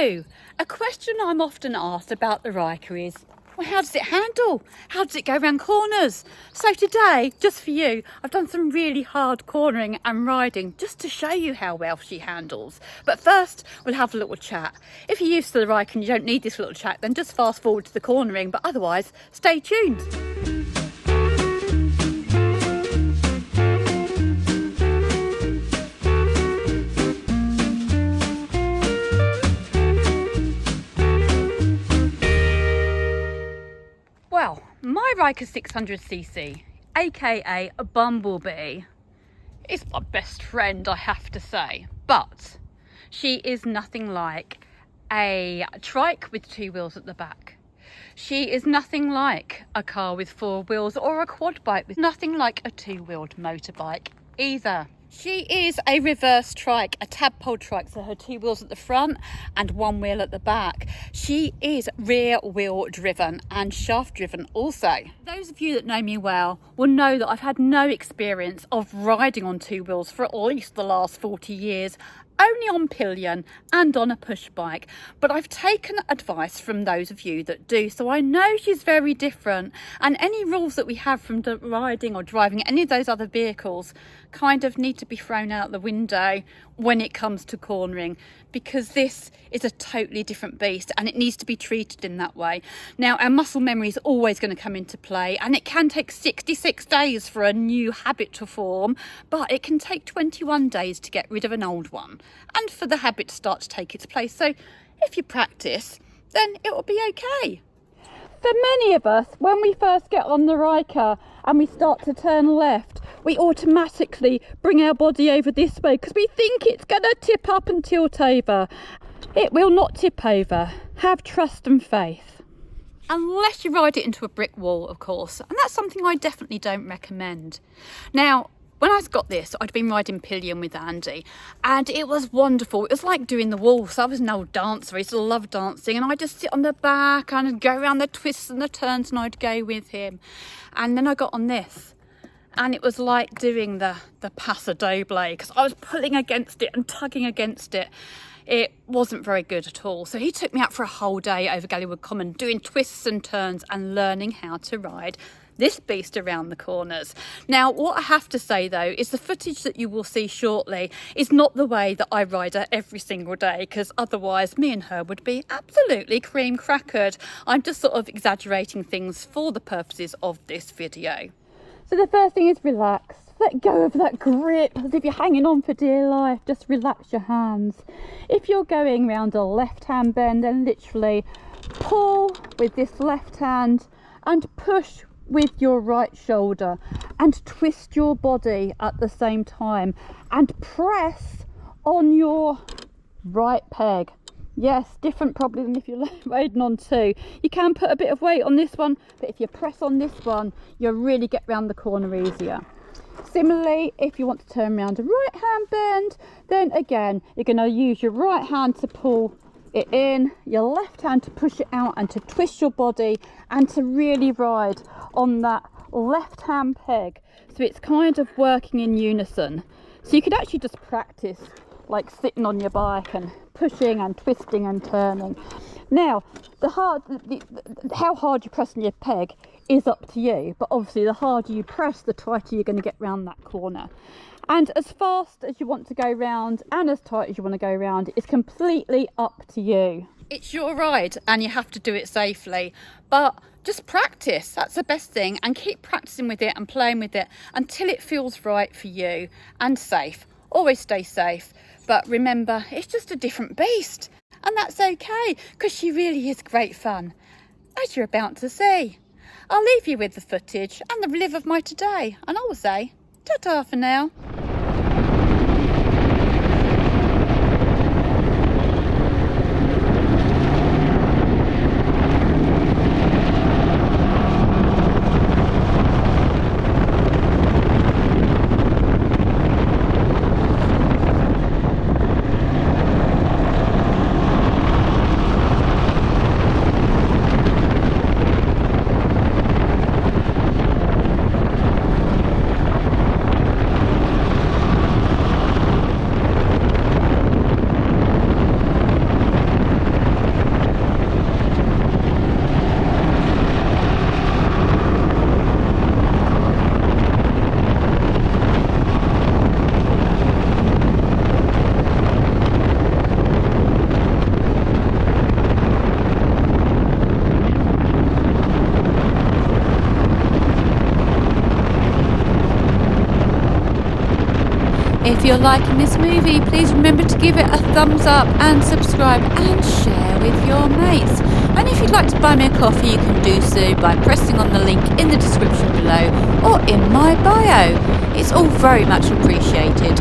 So, a question I'm often asked about the Ryker is, well, how does it handle? How does it go around corners? So today, just for you, I've done some really hard cornering and riding just to show you how well she handles. But first, we'll have a little chat. If you're used to the Ryker and you don't need this little chat, then just fast forward to the cornering, but otherwise, stay tuned. Well, my Ryker 600cc, aka a Bumblebee, is my best friend, I have to say. But she is nothing like a trike with two wheels at the back. She is nothing like a car with four wheels or a quad bike, with nothing like a two-wheeled motorbike either. She is a reverse trike, a tadpole trike, so her two wheels at the front and one wheel at the back. She is rear wheel driven and shaft driven also. Those of you that know me well will know that I've had no experience of riding on two wheels for at least the last 40 years, only on pillion and on a push bike, but I've taken advice from those of you that do, so I know she's very different, and any rules that we have from riding or driving any of those other vehicles kind of need to be thrown out the window when it comes to cornering, because this is a totally different beast and it needs to be treated in that way. Now, our muscle memory is always going to come into play, and it can take 66 days for a new habit to form, but it can take 21 days to get rid of an old one and for the habit to start to take its place. So if you practice, then it will be okay. For many of us, when we first get on the Ryker and we start to turn left, we automatically bring our body over this way because we think it's going to tip up and tilt over. It will not tip over. Have trust and faith. Unless you ride it into a brick wall, of course, and that's something I definitely don't recommend. Now, when I got this, I'd been riding pillion with Andy, and it was wonderful. It was like doing the waltz. I was an old dancer. I used to love dancing, and I'd just sit on the back and I'd go around the twists and the turns, and I'd go with him. And then I got on this, and it was like doing the paso doble, because I was pulling against it and tugging against it. It wasn't very good at all. So he took me out for a whole day over Gallywood Common, doing twists and turns and learning how to ride this beast around the corners. Now, what I have to say though is the footage that you will see shortly is not the way that I ride her every single day, because otherwise me and her would be absolutely cream crackered. I'm just sort of exaggerating things for the purposes of this video. So the first thing is relax. Let go of that grip as if you're hanging on for dear life. Just relax your hands. If you're going round a left hand bend, then literally pull with this left hand and push with your right shoulder and twist your body at the same time and press on your right peg. Yes, different probably than if you're riding on two. You can put a bit of weight on this one, but if you press on this one, you'll really get round the corner easier. Similarly, if you want to turn around a right hand bend, then again, you're going to use your right hand to pull it in, your left hand to push it out and to twist your body and to really ride on that left hand peg. So it's kind of working in unison. So you could actually just practice like sitting on your bike and pushing and twisting and turning. Now, how hard you press on your peg is up to you, but obviously the harder you press, the tighter you're going to get round that corner. And as fast as you want to go round and as tight as you want to go round, it's completely up to you. It's your ride and you have to do it safely, but just practice. That's the best thing, and keep practicing with it and playing with it until it feels right for you and safe. Always stay safe, but remember, it's just a different beast, and that's okay, because she really is great fun, as you're about to see. I'll leave you with the footage and the live of my today, and I will say ta-ta for now. If you're liking this movie, please remember to give it a thumbs up and subscribe and share with your mates. And if you'd like to buy me a coffee, you can do so by pressing on the link in the description below or in my bio. It's all very much appreciated.